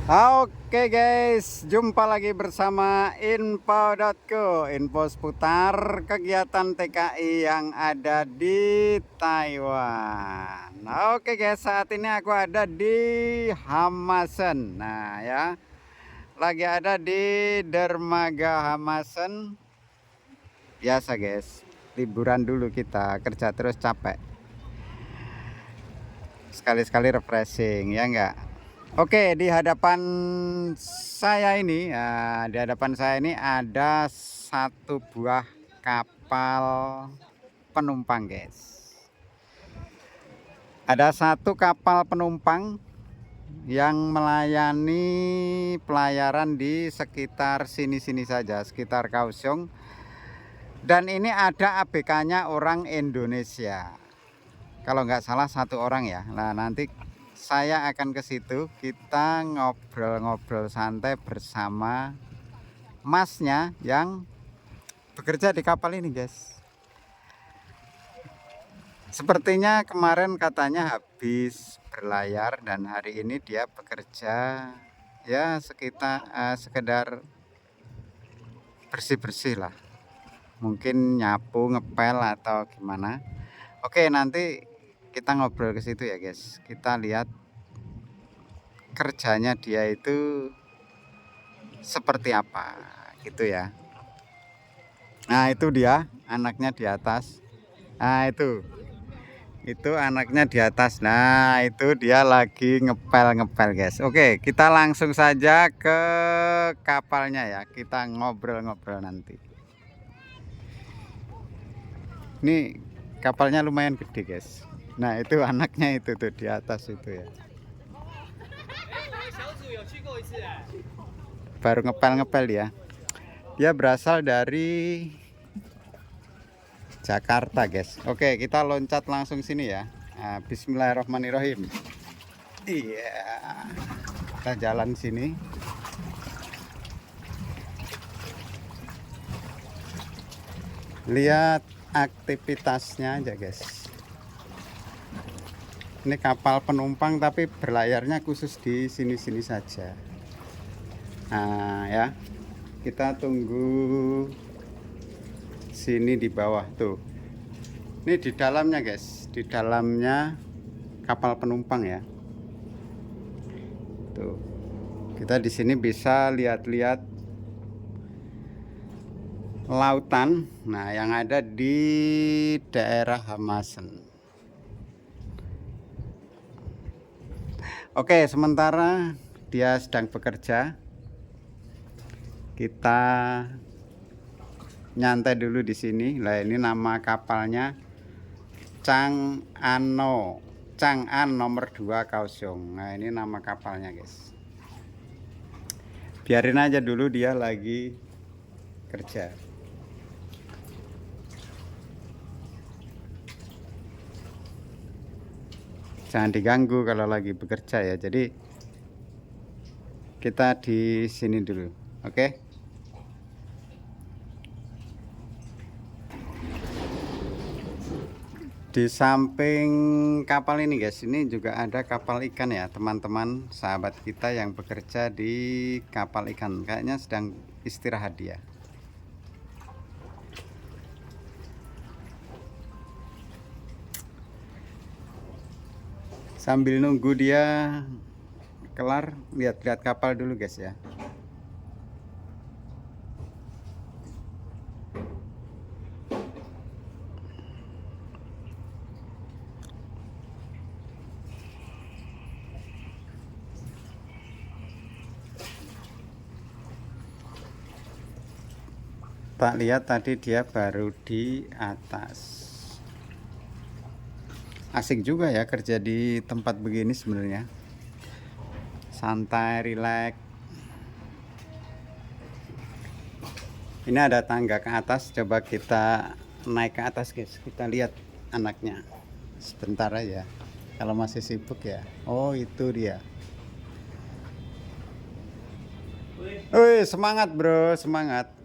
Oke guys, jumpa lagi bersama info.co, info seputar kegiatan TKI yang ada di Taiwan. Oke guys, saat ini aku ada di Hamasen. Nah ya, lagi ada di dermaga Hamasen. Biasa guys, liburan dulu kita, kerja terus capek. Sekali-sekali refreshing, ya enggak? Oke, di hadapan saya ini ada satu buah kapal penumpang, guys. Ada satu kapal penumpang yang melayani pelayaran di sekitar sini-sini saja, sekitar Kaohsiung. Dan ini ada ABK-nya orang Indonesia. Kalau nggak salah satu orang ya. Nah, nanti saya akan ke situ, kita ngobrol-ngobrol santai bersama masnya yang bekerja di kapal ini, guys. Sepertinya kemarin katanya habis berlayar dan hari ini dia bekerja ya sekedar bersih-bersih lah. Mungkin nyapu, ngepel atau gimana. Oke, nanti kita ngobrol ke situ ya, guys. Kita lihat kerjanya dia itu seperti apa gitu ya. Nah, itu dia anaknya di atas. Nah, itu anaknya di atas. Nah, itu dia lagi ngepel-ngepel, guys. Oke, kita langsung saja ke kapalnya ya. Kita ngobrol-ngobrol nanti. Ini kapalnya lumayan gede, guys. Nah, itu anaknya itu tuh di atas itu ya. Baru ngepel-ngepel ya. Dia berasal dari Jakarta, guys. Oke, kita loncat langsung sini ya. Nah, bismillahirrahmanirrahim. Iya. Kita jalan sini. Lihat aktivitasnya aja, guys. Ini kapal penumpang tapi berlayarnya khusus di sini-sini saja. Nah, ya. Kita tunggu sini di bawah tuh. Ini di dalamnya, guys. Di dalamnya kapal penumpang ya. Tuh. Kita di sini bisa lihat-lihat lautan. Nah, yang ada di daerah Hamasen. Oke, sementara dia sedang bekerja, kita nyantai dulu di sini. Lah, ini nama kapalnya Chang'an nomor 2 Kaohsiung. Nah, ini nama kapalnya, guys. Biarin aja dulu dia lagi kerja. Jangan diganggu kalau lagi bekerja ya. Jadi kita di sini dulu. Oke. Di samping kapal ini, guys, ini juga ada kapal ikan ya, teman-teman sahabat kita yang bekerja di kapal ikan. Kayaknya sedang istirahat dia. Sambil nunggu dia kelar, lihat-lihat kapal dulu, guys ya. Tak lihat tadi dia baru di atas. Asik juga ya kerja di tempat begini sebenarnya. Santai, rileks. Ini ada tangga ke atas, coba kita naik ke atas, guys. Kita lihat anaknya. Sebentar aja. Kalau masih sibuk ya. Oh, itu dia. Wih, semangat, bro, semangat.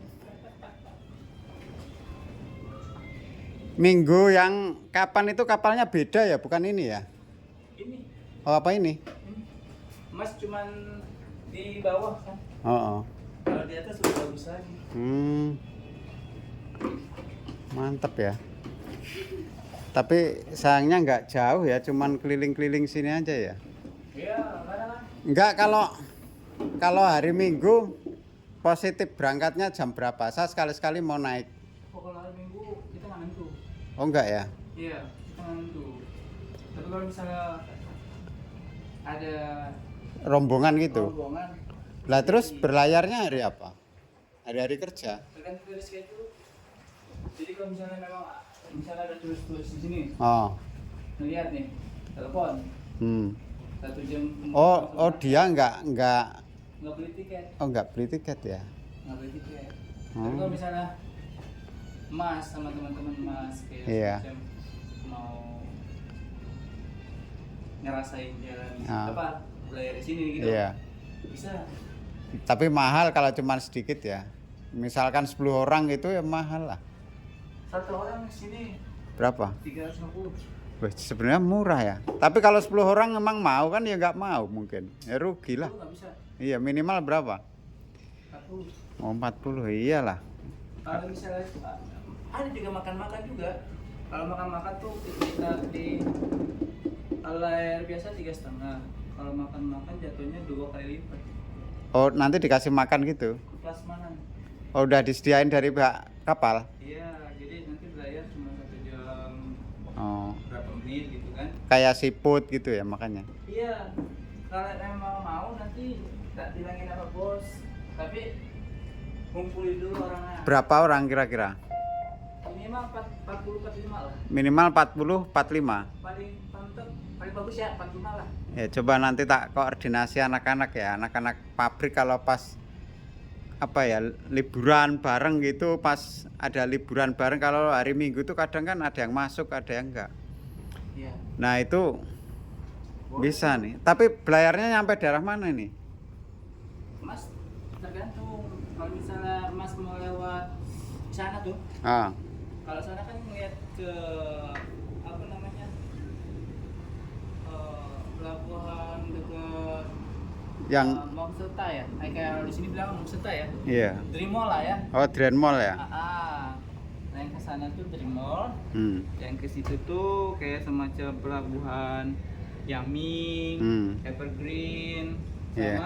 Minggu yang kapan itu kapalnya beda ya, bukan ini ya? Ini Oh, apa ini? Mas cuman di bawah kan. Oh, oh. Kalau di atas sudah bagus lagi. Mantap ya. Tapi sayangnya nggak jauh ya, cuman keliling-keliling sini aja ya. Iya, mana kan? Enggak, kalau hari Minggu positif berangkatnya jam berapa? Saya sekali-sekali mau naik. Kalau hari Minggu kita nggak nentu. Oh enggak ya? Iya, kita nggak nentu. Tapi kalau misalnya ada Rombongan gitu. rombongan, Lah terus berlayarnya hari apa? Hari-hari kerja. tergantung dari schedule. Jadi kalau misalnya memang misalnya ada turis-turis di sini, Oh. melihat nih, telepon Hmm. 1 jam. Oh dia nggak nggak beli tiket, nggak beli tiket ya? nggak beli tiket. Oh. Tapi kalau misalnya Mas sama teman-teman Mas kayak Iya. semacam mau ngerasain jalan Ah. apa belayar di sini gitu, Iya. bisa. Tapi mahal kalau cuma sedikit ya. Misalkan 10 orang itu ya mahal lah. 1 orang di sini Berapa? 350. Wah, sebenarnya murah ya. Tapi kalau 10 orang emang mau kan ya nggak mau mungkin. Ya rugi lah. Itu nggak bisa. Iya, minimal berapa? 40. Oh, 40. Iyalah. Kalau misalnya ada juga makan-makan juga. Kalau makan-makan tuh kita di kalau layar biasa 3,5. Kalau makan-makan jatuhnya 2 kali lipat. Oh, nanti dikasih makan gitu. Prasmanan. Oh, udah disediain dari pihak kapal. Iya, jadi nanti belayar cuma 1 jam Oh, berapa menit gitu kan. kayak siput gitu ya makanya. Iya, kalau emang mau nanti tak bilangin apa bos, tapi kumpulin dulu orangnya. Berapa orang kira-kira? Minimal 40-45 lah. Minimal 40-45. Paling mantap, paling bagus ya 45 lah. Ya, coba nanti tak koordinasi anak-anak ya, anak-anak pabrik kalau pas apa ya liburan bareng gitu, pas ada liburan bareng kalau hari Minggu tuh kadang kan ada yang masuk, ada yang enggak. Iya. Nah, itu bisa nih. Tapi belayarnya nyampe daerah mana nih? Mas, tergantung. Kalau misalnya Mas mau lewat sana tuh, Ah, kalau sana kan ngeliat ke apa namanya pelabuhan dekat yang Momseta ya, kayak di sini bilang Momseta ya, iya. Dream Mall lah ya. Oh, Grand Mall ya. Nah yang ke sana tuh Dream Mall, Hmm. yang ke situ tuh kayak semacam pelabuhan Yaming, Evergreen, sama Iya.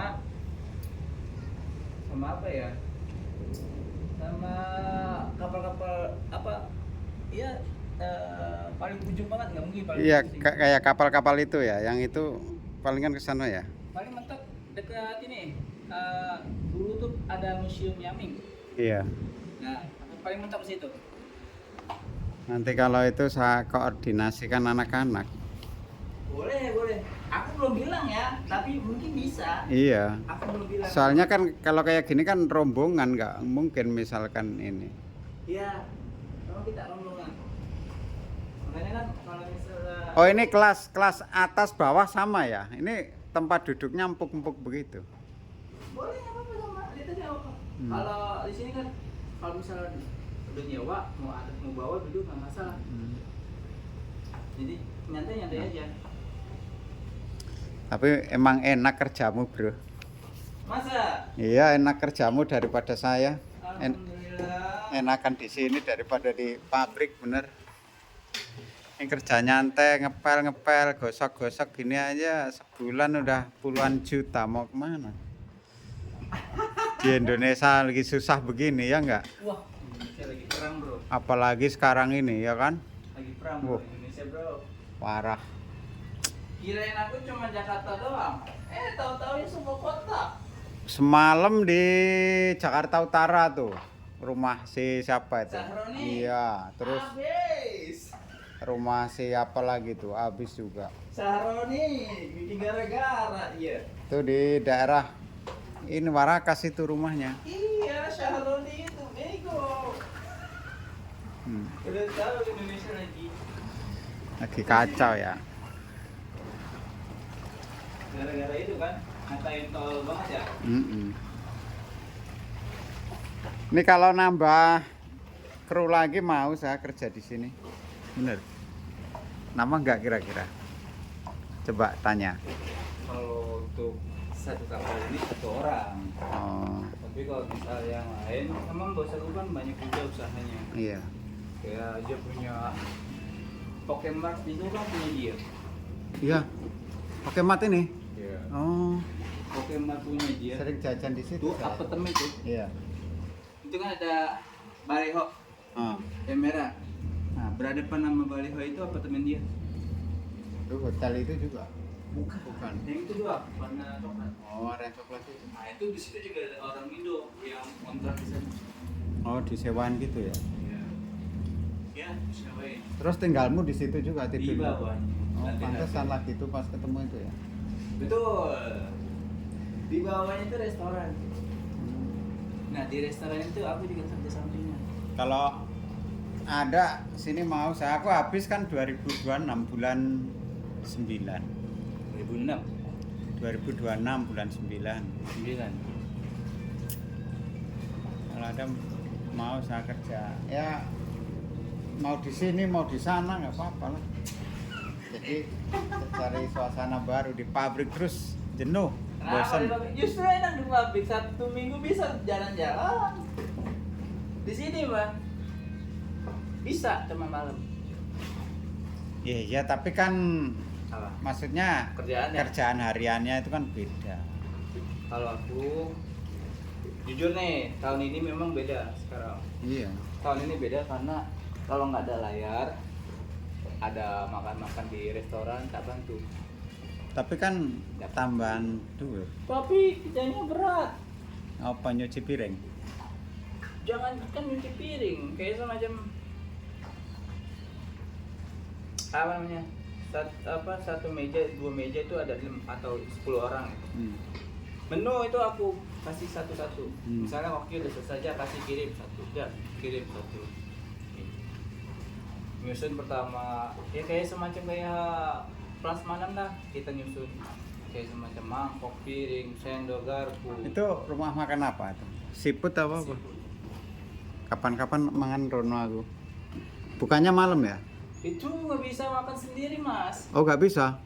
sama apa ya? Sama kapal-kapal apa? Iya, paling ujung banget nggak mungkin paling Iya, ujung sih. kayak kapal-kapal itu ya, yang itu palingan ke sana ya. Paling mentok dekat ini. Dulu tuh ada museum Yaming. Iya. Nah, paling mentok ke situ. Nanti kalau itu saya koordinasikan anak-anak. Boleh, boleh. Aku belum bilang ya, tapi mungkin bisa. Iya. Aku belum bilang. Soalnya kan kalau kayak gini kan rombongan, nggak mungkin misalkan ini. Iya. Kalau kita rombongan. Makanya kan kalau misalnya Oh, ini kelas atas bawah sama ya. Ini tempat duduknya empuk-empuk begitu. boleh nggak apa-apa sama lihat aja apa. Kalau di sini kan kalau misalnya udah nyewa mau bawa duduk nggak masalah. Jadi nyantai aja. Tapi emang enak kerjamu, bro. Masa? Iya, enak kerjamu daripada saya. Alhamdulillah. Enakan di sini daripada di pabrik, bener. Yang kerja nyantai, ngepel, gosok-gosok gini aja sebulan udah puluhan juta. Mau kemana? Di Indonesia lagi susah begini ya enggak? Wah, Indonesia lagi perang bro. Apalagi sekarang ini ya kan? Lagi perang bro Wah. Indonesia bro. Parah. Kirain aku cuma Jakarta doang. Tahu-tahu ya semua kota. Semalam di Jakarta Utara tuh rumah si siapa itu? Sahroni. Iya, terus Habis. rumah si apa lagi tuh habis juga. Sahroni bikin gara-gara iya. Itu di daerah ini Warakas itu rumahnya. Iya, Sahroni itu bego. Udah tahu Indonesia Lagi kacau ya. gara-gara itu kan ngatain tol banget ya. Ini kalau nambah kru lagi mau saya kerja di sini. Bener. Nama nggak kira-kira? Coba tanya. Kalau untuk satu kapal ini satu orang. Oh, Tapi kalau misal yang lain, emang bos aku kan banyak juga usahanya. iya. Kayak dia punya Pokemart itu kan punya dia. Iya. Oke, mat ini. Iya. Oh, Pokemart punya dia. sering jajan di situ. Itu saya. apartemen tuh. Iya. Itu kan ada baliho Ah, yang merah. Nah, berhadapan nama baliho itu apartemen dia. itu hotel itu juga. Bukan. Bukan. Yang itu juga warna coklat. Oh, warna coklat itu. Nah, itu di situ juga ada orang Indo yang kontrak di sana. Oh, disewaan gitu ya. Iya. Ya, disewain. Terus tinggalmu di situ juga Di tidur. bawahnya. Oh, Lantai pantesan satu. lagi itu pas ketemu itu ya. Betul. Di bawahnya itu restoran. Nah, di restoran itu aku juga kerja sampingan. Kalau ada sini mau aku habis kan 2026 bulan 9. 2006. 2026 bulan 9. 9. Kalau ada mau saya kerja ya, mau di sini mau di sana nggak apa-apa lah. Jadi cari suasana baru di pabrik terus jenuh, bosan. Justru enak di pabrik, Sabtu Minggu bisa jalan-jalan. Di sini, Bang. Bisa cuma malam. Iya, tapi kan Apa? maksudnya Kerjaan ya? kerjaan hariannya itu kan beda. Kalau aku jujur nih, tahun ini memang beda sekarang. Iya. Tahun ini beda karena kalau nggak ada layar, ada makan-makan di restoran tak bantu. Tapi kan tambahan duit. Tapi kerjanya berat. Apa nyuci piring? Jangan kan nyuci piring, kayak semacam apa namanya? Satu meja, dua meja itu ada 5 atau 10 orang. Hmm. Menu itu aku kasih satu-satu. Hmm. Misalnya waktu udah selesai aja kasih kirim satu, kirim satu. Nyusun pertama, ya kayak semacam kayak prasmanan lah, kita nyusun kayak semacam mangkok, piring, sendok, garpu. Itu rumah makan apa itu? Siput apa apa? Seafood. Kapan-kapan mangan rono aku. Bukannya malam ya? Itu nggak bisa makan sendiri, Mas. Oh, nggak bisa.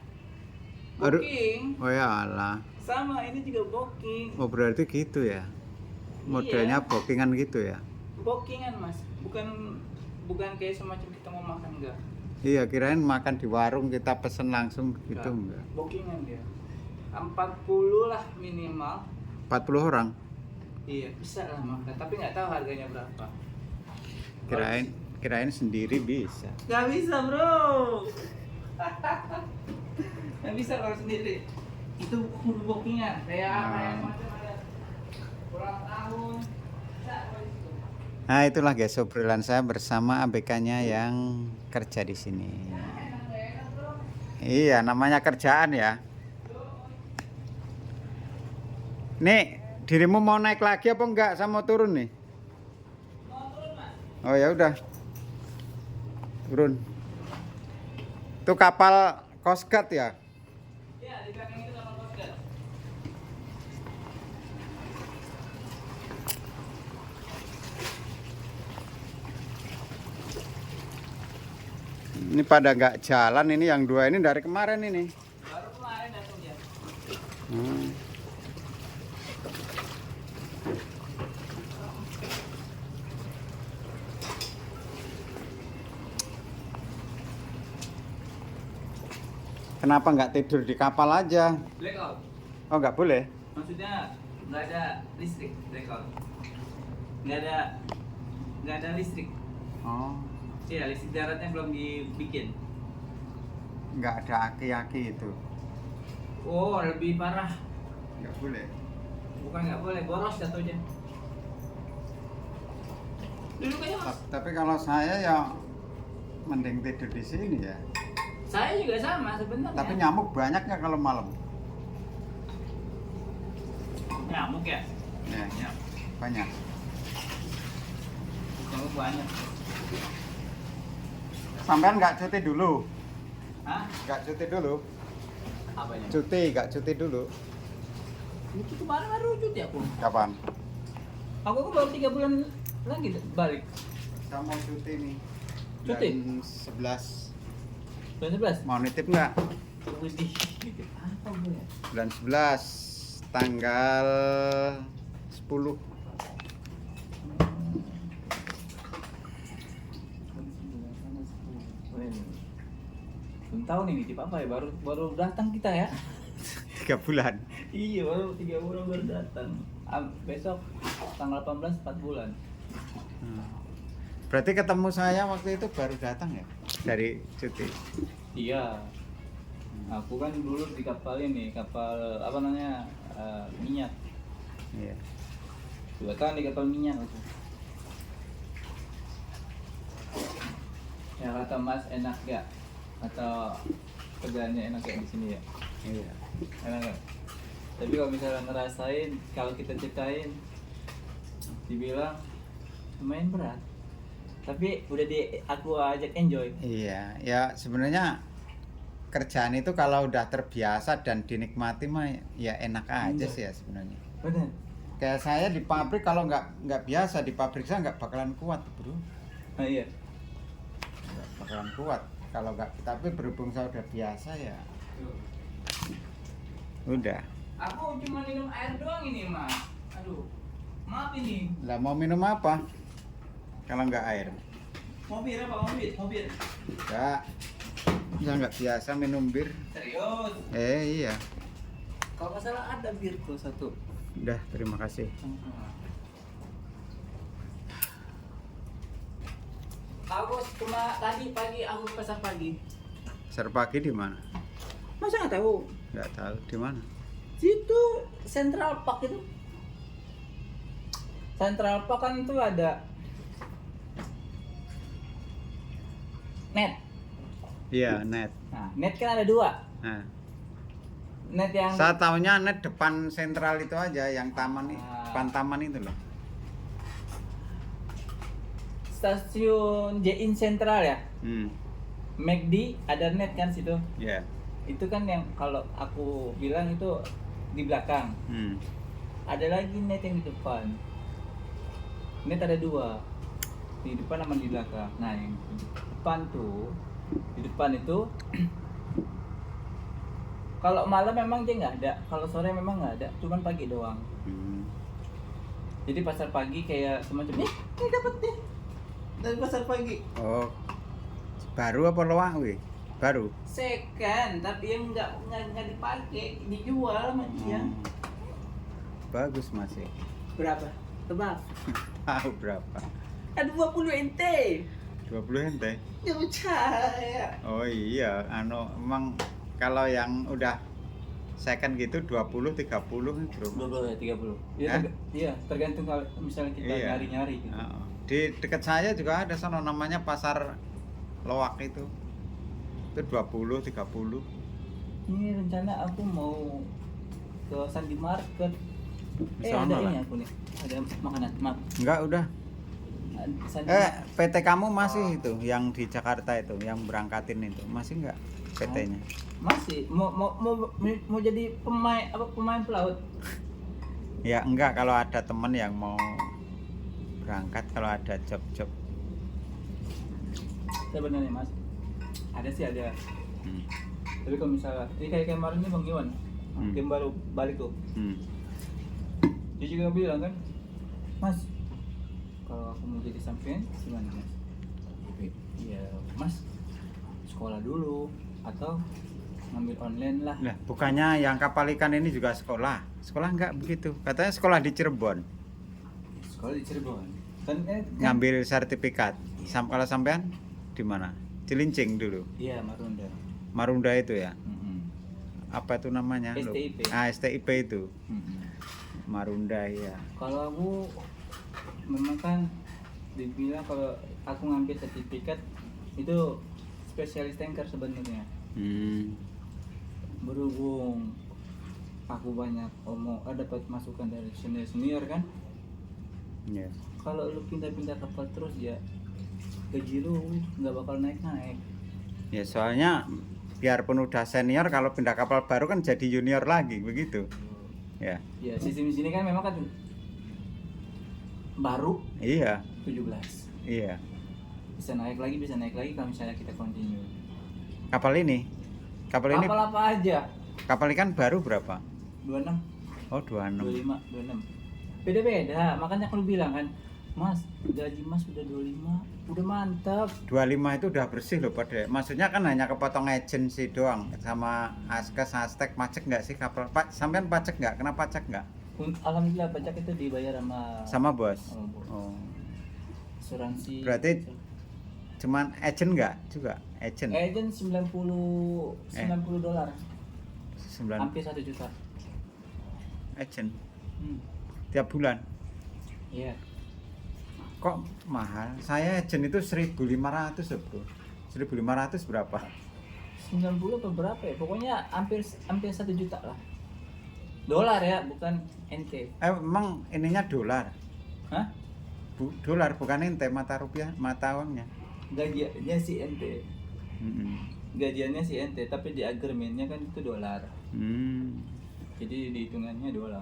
Aduh. Booking. Oh ya Allah. Sama ini juga booking. Oh, berarti gitu ya. Modelnya Iya. bookingan gitu ya. Bookingan, Mas. Bukan kayak semacam kita mau makan enggak. Iya, kirain makan di warung kita pesen langsung gitu enggak. Bookingan dia. 40 lah minimal. 40 orang. Iya, bisa lah makan. Tapi nggak tahu harganya berapa. Kirain sendiri bisa. Nggak bisa, bro. Nggak bisa kalau sendiri. Itu kudu bookingan. Kayak apa yang macam ada ulang tahun. Bisa kalau itu. Nah, itulah guys obrolan saya bersama ABK-nya yang kerja di sini. Iya, namanya kerjaan ya. Nih, dirimu mau naik lagi apa enggak? Saya mau turun nih. Mau turun, Mas? Oh ya udah. Turun. Itu kapal Coast Guard ya? Iya, di belakang itu kapal Coast Guard. Ini pada nggak jalan ini yang dua ini dari kemarin ini. Baru kemarin datang dia. Hmm. Kenapa nggak tidur di kapal aja? Blackout. Oh nggak boleh? Maksudnya nggak ada listrik, blackout. Nggak ada listrik. Oh, Iya, listrik daratnya belum dibikin. nggak ada aki-aki itu. Oh, lebih parah. Nggak boleh. Bukan nggak boleh, boros jatuhnya. Duduk aja, Mas. Tapi kalau saya ya mending tidur di sini ya. Saya juga sama sebenarnya. Tapi nyamuk banyak nggak kalau malam? nyamuk ya? Ya, banyak. Nyamuk banyak. Sampean nggak cuti dulu? Hah? Nggak cuti dulu? Apanya? Cuti, nggak cuti dulu? Itu kemarin baru cuti aku. Kapan? Aku baru 3 bulan lagi balik. Saya mau cuti nih. Cuti? Bulan 11. Bulan 11? Mau nitip nggak? Widih. Apa gue ya? Bulan 11 tanggal 10. Belum tahu nih nitip apa ya, baru baru datang kita ya. 3 bulan. Iya, baru 3 bulan baru datang. Besok tanggal 18 4 bulan. Berarti ketemu saya waktu itu baru datang ya dari cuti. Iya. Aku kan dulu di kapal ini, kapal apa namanya? Minyak. Iya. 2 tahun di kapal minyak aku. Ya kata Mas enak gak? Atau kerjaannya enak kayak di sini ya? Iya. Enak gak? Tapi kalau misalnya ngerasain, kalau kita ceritain, dibilang lumayan berat. Tapi udah aku ajak enjoy. Iya, ya sebenarnya kerjaan itu kalau udah terbiasa dan dinikmati mah ya enak aja Iya. sih ya sebenarnya. Bener. Kayak saya di pabrik kalau nggak biasa di pabrik saya nggak bakalan kuat bro. Nah iya. Nggak bakalan kuat kalau nggak. Tapi berhubung saya udah biasa ya. Udah. Aku cuma minum air doang ini Mas. Aduh. Maaf ini. Lah mau minum apa? Kalau nggak air? Mau bir apa? Mau bir? Mau bir? Nggak. Saya nggak biasa minum bir. Serius. Iya. Kalau nggak salah ada bir tuh satu. Udah, terima kasih. Aku cuma tadi pagi aku pasar pagi. Pasar pagi di mana? Masa nggak tahu? Nggak tahu di mana. Situ Central Park itu. Central Park kan itu ada net. Iya, net. Nah, net kan ada 2. Nah, Net yang saya taunya net depan sentral itu aja, yang taman depan taman itu loh. stasiun J-In Central ya. Hmm, McD ada net kan situ. ya. Itu kan yang kalau aku bilang itu di belakang. Hmm, Ada lagi net yang di depan. Net ada 2. Di depan sama di belakang. Nah, yang di depan tuh, di depan itu kalau malam memang dia nggak ada, kalau sore memang nggak ada, cuman pagi doang. hmm. Jadi pasar pagi kayak semacam ini dapat nih dari pasar pagi. Oh, baru apa loang wih? Baru. Second, tapi yang nggak dipakai, dijual sama dia. Bagus masih. Berapa? Tebak. Tahu berapa? Ada 20 ente. 20 ente. Nggak percaya. Oh iya, emang kalau yang udah second gitu 20 30 bro. 20 ya 30. Iya, Hah? iya, tergantung kalau misalnya kita Iya. nyari-nyari gitu. Oh, di dekat saya juga ada sono namanya pasar loak itu 20 30. Ini rencana aku mau ke Sandi Market. Sono Ada lah. ini aku nih. Ada makanan. Maaf. Enggak udah. Sandi PT kamu masih itu yang di Jakarta itu yang berangkatin itu masih enggak PT-nya? Masih mau jadi pemain pelaut. Ya enggak, kalau ada temen yang mau berangkat, kalau ada job-job. Sebenarnya Mas, ada sih ada. Hmm. Tapi kalau misalnya ini kayak kemarin ini Bang Iwan, yang baru balik tuh, Hmm. dia juga bilang kan, Mas, kalau aku mau jadi sampean gimana Mas? Iya Mas, sekolah dulu atau ngambil online lah. Nah, bukannya yang kapal ikan ini juga sekolah? Sekolah enggak begitu. Katanya sekolah di Cirebon. Sekolah di Cirebon. Kan Ngambil sertifikat. Kalau sampean di mana? Cilincing dulu. Iya Marunda. Marunda itu ya. Mm-mm. Apa itu namanya? STIP. STIP itu. Mm-mm. Marunda ya. Kalau aku memang kan dibilang kalau aku ngambil sertifikat itu spesialis tanker sebenarnya. Berhubung aku banyak dapat masukan dari senior kan. Ya. Kalau lu pindah-pindah kapal terus ya gaji lu nggak bakal naik-naik. Ya soalnya biarpun udah senior kalau pindah kapal baru kan jadi junior lagi begitu. Ya. Ya sistem di sini kan memang kan baru Iya. 17. Iya. Bisa naik lagi kalau misalnya kita continue. Kapal ini Kapal apa aja? kapal ikan baru berapa? 26. Oh 26. 25, 26. Beda-beda, makanya aku bilang kan, Mas, gaji Mas udah 25, udah mantap. 25 itu udah bersih loh Pak. Maksudnya kan hanya kepotong agensi doang sama Askes, Astek, pajak nggak sih kapal? Pak, sampean pajak nggak? Kena pajak nggak? Alhamdulillah pajak itu dibayar Sama bos. bos. Oh. Asuransi. Berarti cuman agent nggak juga? Agent. Agent 90 dolar, 9 hampir 1 juta. agent Hmm. tiap bulan. Iya. Kok mahal? Saya agent itu 1.500 loh bro. 1.500 berapa? 90 atau berapa ya? Pokoknya hampir 1 juta lah. Dolar ya, bukan NT. Emang ininya dolar? Hah? Dolar bukan ente, mata rupiah, mata uangnya. Gajiannya si NT. Mm-mm. Gajiannya si NT, tapi di agreementnya kan itu dolar. Jadi dihitungannya dolar.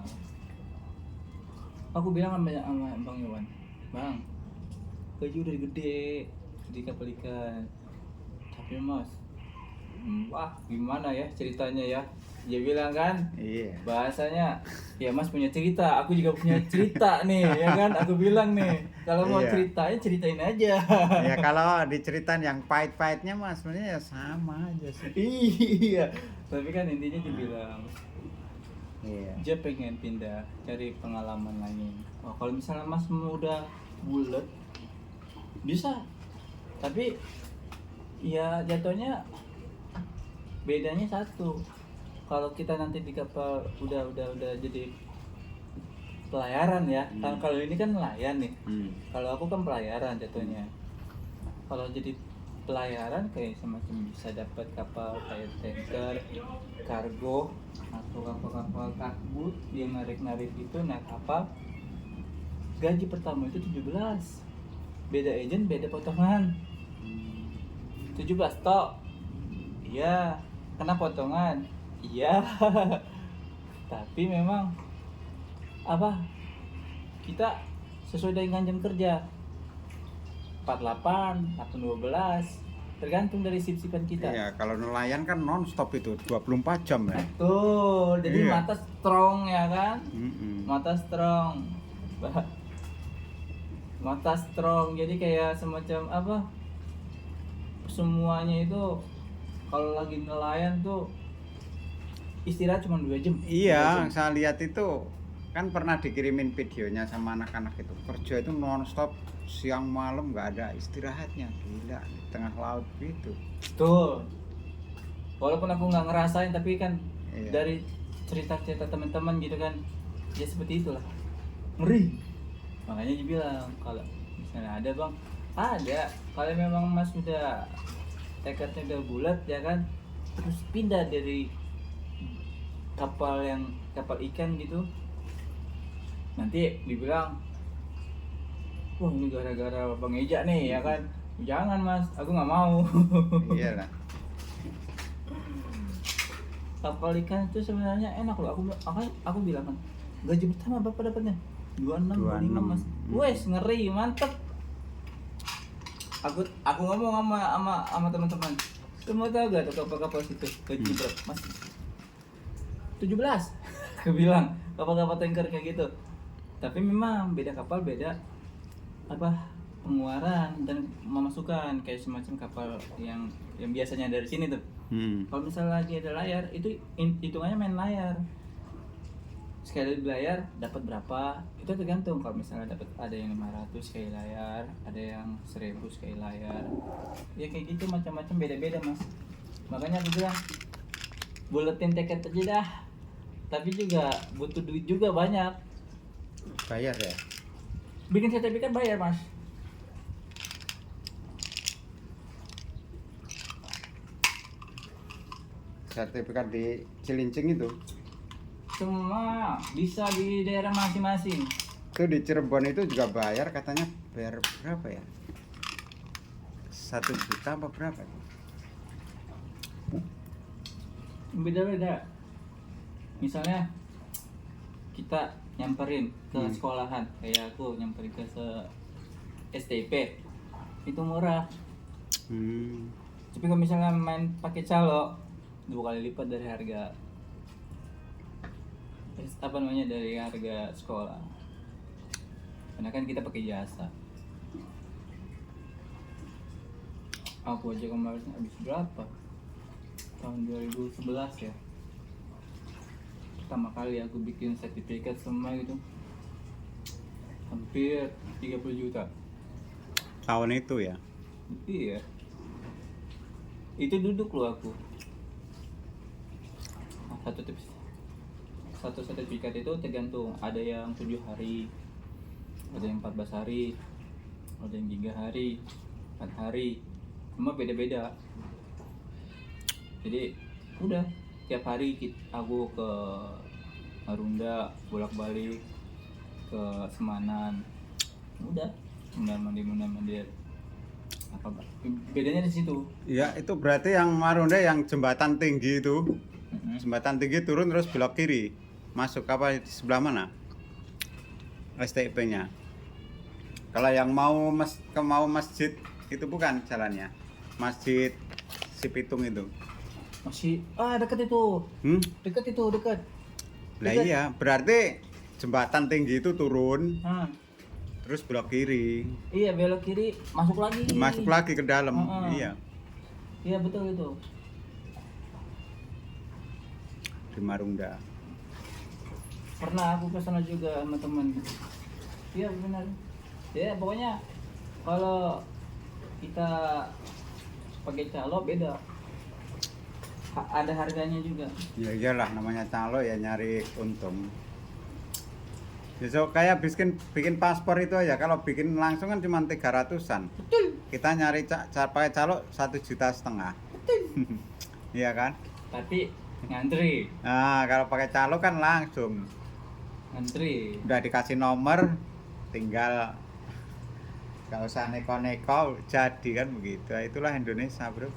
Aku bilang sama Bang Iwan, Bang, gaji udah gede di kapal ikan. Tapi Mas, wah gimana ya ceritanya ya? Dia bilang kan, Iya. bahasanya, ya Mas punya cerita, aku juga punya cerita nih, ya kan? Aku bilang nih, kalau mau Iya. ceritain aja. Ya kalau diceritain yang pahit-pahitnya mas, sebenarnya ya sama aja sih. Iya, tapi kan intinya dia bilang, Iya. dia pengen pindah, cari pengalaman lain. Oh, kalau misalnya Mas mau udah bulat, bisa. Tapi ya jatuhnya bedanya satu. Kalau kita nanti di kapal udah jadi pelayaran ya. Kan kalau ini kan nelayan nih. Kalau aku kan pelayaran jatuhnya. Kalau jadi pelayaran kayak semacam bisa dapat kapal kayak tanker, kargo atau kapal-kapal tugboat yang narik-narik itu naik kapal. Gaji pertama itu 17. Beda agent, beda potongan. 17 tok. Iya, kena potongan. Iya. Tapi memang apa? Kita sesuai dengan jam kerja. 48 atau 12 tergantung dari sip-sipan kita. Iya, kalau nelayan kan non-stop itu 24 jam ya. Betul. Jadi Iya. mata strong ya kan? Mm-mm. Mata strong. Mata strong. Jadi kayak semacam apa? Semuanya itu kalau lagi nelayan tuh istirahat cuma 2 jam. Iya, saya lihat itu kan pernah dikirimin videonya sama anak-anak itu kerja itu non-stop siang malam nggak ada istirahatnya, gila di tengah laut gitu. Betul. Walaupun aku nggak ngerasain tapi kan Iya. dari cerita-cerita teman-teman gitu kan ya seperti itulah, ngeri. Makanya dia bilang kalau misalnya ada bang, ada kalau memang mas udah tekadnya udah bulat ya kan, terus pindah dari kapal ikan gitu, nanti dibilang wah ini gara-gara Bang Eja nih ya kan. Jangan mas, aku nggak mau. Iyalah. Kapal ikan itu sebenarnya enak loh. Aku bilang kan, gaji pertama berapa dapatnya? 26, 25 mas. Wes ngeri, mantep. Aku ngomong sama teman-teman. Kamu tahu gak tuh kapal-kapal situ gaji berapa mas? 17. Aku bilang kapal-kapal tanker kayak gitu. Tapi memang beda kapal beda apa pengeluaran dan pemasukan, kayak semacam kapal yang biasanya dari sini tuh. Kalau misalnya lagi ada layar itu hitungannya main layar, sekali layar dapat berapa itu tergantung. Kalau misalnya dapat ada yang 500 sekali layar, ada yang 1000 sekali layar, ya kayak gitu macam-macam beda-beda mas. Makanya aku bilang buletin tiket aja dah, tapi juga butuh duit juga banyak. Bayar ya. Bikin sertifikat bayar mas. Sertifikat di Cilincing itu. Semua bisa di daerah masing-masing. Itu di Cirebon itu juga bayar, katanya bayar berapa ya? 1 juta apa berapa? Beda-beda. Misalnya kita nyamperin ke sekolahan, kayak aku nyamperin ke STP itu murah. Tapi kalau misalnya main pakai calo 2 kali lipat dari harga. apa namanya, dari harga sekolah. Karena kan kita pakai jasa. Aku aja kemarin habis berapa? Tahun 2011 ya. Pertama kali aku bikin sertifikat semua gitu. Hampir 30 juta. Tahun itu ya. Iya. Itu duduk loh aku. Satu sertifikat itu tergantung, ada yang 7 hari, ada yang 14 hari, ada yang 3 hari, 4 hari, semua beda-beda. Jadi udah tiap hari aku ke Marunda, bolak-balik ke Semanan, udah mondar-mandir. Apa bedanya di situ? Ya itu berarti yang Marunda yang jembatan tinggi itu. Jembatan tinggi turun terus belok kiri. Masuk apa di sebelah mana? STP-nya. Kalau yang mau masjid itu bukan jalannya. Masjid Sipitung itu. Masih dekat itu. Dekat. Lah iya, berarti jembatan tinggi itu turun terus belok kiri. Iya, belok kiri, masuk lagi ke dalam. Iya. Iya, betul itu. Di Marunda. Pernah aku ke sana juga sama teman. Iya, benar. Ya, pokoknya kalau kita pakai calo beda. Ada harganya juga. Ya iyalah, namanya calo ya nyari untung. Besok kayak bikin paspor itu aja, kalau bikin langsung kan cuma 300-an. Betul. Kita nyari pakai calo 1,5 juta. Betul. Iya kan? Tapi ngantri. Nah, kalau pakai calo kan langsung. Ngantri. Udah dikasih nomor, tinggal gak usah neko-neko, jadi kan begitu. Itulah Indonesia, bro.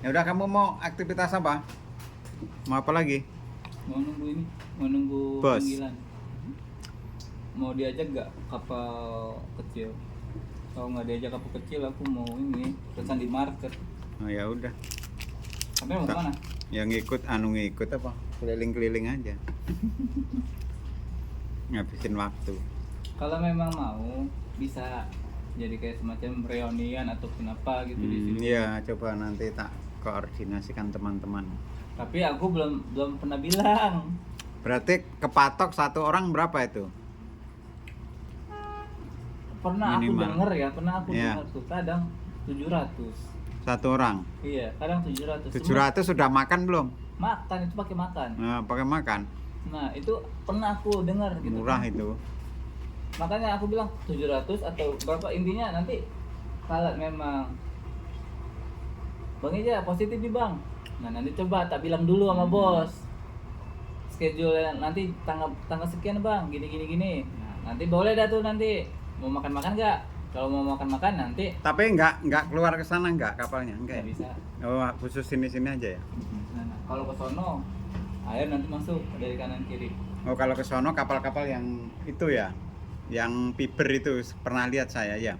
Ya udah, kamu mau aktivitas apa? Mau apa lagi? Mau nunggu Bos. panggilan. Mau diajak gak kapal kecil? Kalau nggak diajak kapal kecil, aku mau ini pesan di market. Oh ya udah. Sampai mau kemana? Yang ngikut apa? Keliling-keliling aja. Ngabisin waktu. Kalau memang mau, bisa jadi kayak semacam reunian ataupun apa gitu di sini. Iya, coba nanti tak koordinasikan teman-teman. Tapi aku belum pernah bilang. Berarti kepatok satu orang berapa itu? Pernah Minimal. aku denger ya, Iya. dengar tuh kadang 700. Satu orang. Iya, kadang 700. 700 sudah makan belum? Makan itu pakai makan. Nah, pakai makan. Nah, itu pernah aku dengar gitu. Murah kan. itu. Makanya aku bilang 700 atau berapa, intinya nanti kalau memang Bang Ija positif nih Bang. Nah, nanti coba tak bilang dulu sama bos. Schedule nanti tanggal sekian Bang, gini. Nah, nanti boleh dah tuh nanti. Mau makan-makan enggak? Kalau mau makan-makan nanti Tapi enggak keluar ke sana enggak kapalnya? Enggak. nggak bisa. Oh, khusus sini-sini aja ya. Nah, kalau ke sono air nanti masuk dari kanan kiri. Oh, kalau ke sono kapal-kapal yang itu ya. Yang fiber itu pernah lihat saya ya.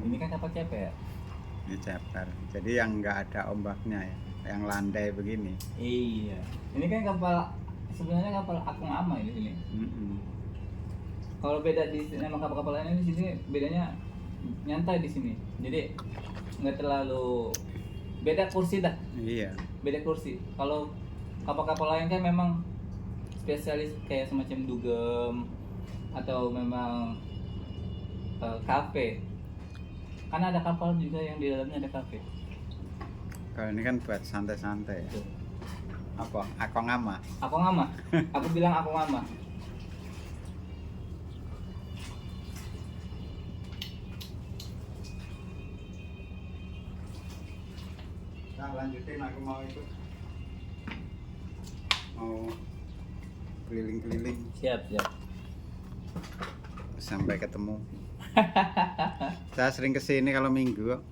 Ini kan kapal cepet. Ini ceper. Jadi yang enggak ada ombaknya ya. Yang landai begini. Iya. Ini kan sebenarnya kapal Akung Ama ini sini. Kalau beda di sini sama kapal-kapal lainnya, di sini bedanya nyantai di sini. Jadi nggak terlalu beda kursi dah. Iya. Beda kursi. Kalau kapal-kapal lain kan memang spesialis kayak semacam dugem atau memang kafe. Karena ada kapal juga yang di dalamnya ada kafe. Kalau ini kan buat santai-santai ya. Tuh. Apa? Akong ama. Aku ngama. Aku bilang aku ngama. Nah, lanjutin, aku mau itu. Mau keliling-keliling Siap. sampai ketemu. Saya sering kesini kalau minggu kok.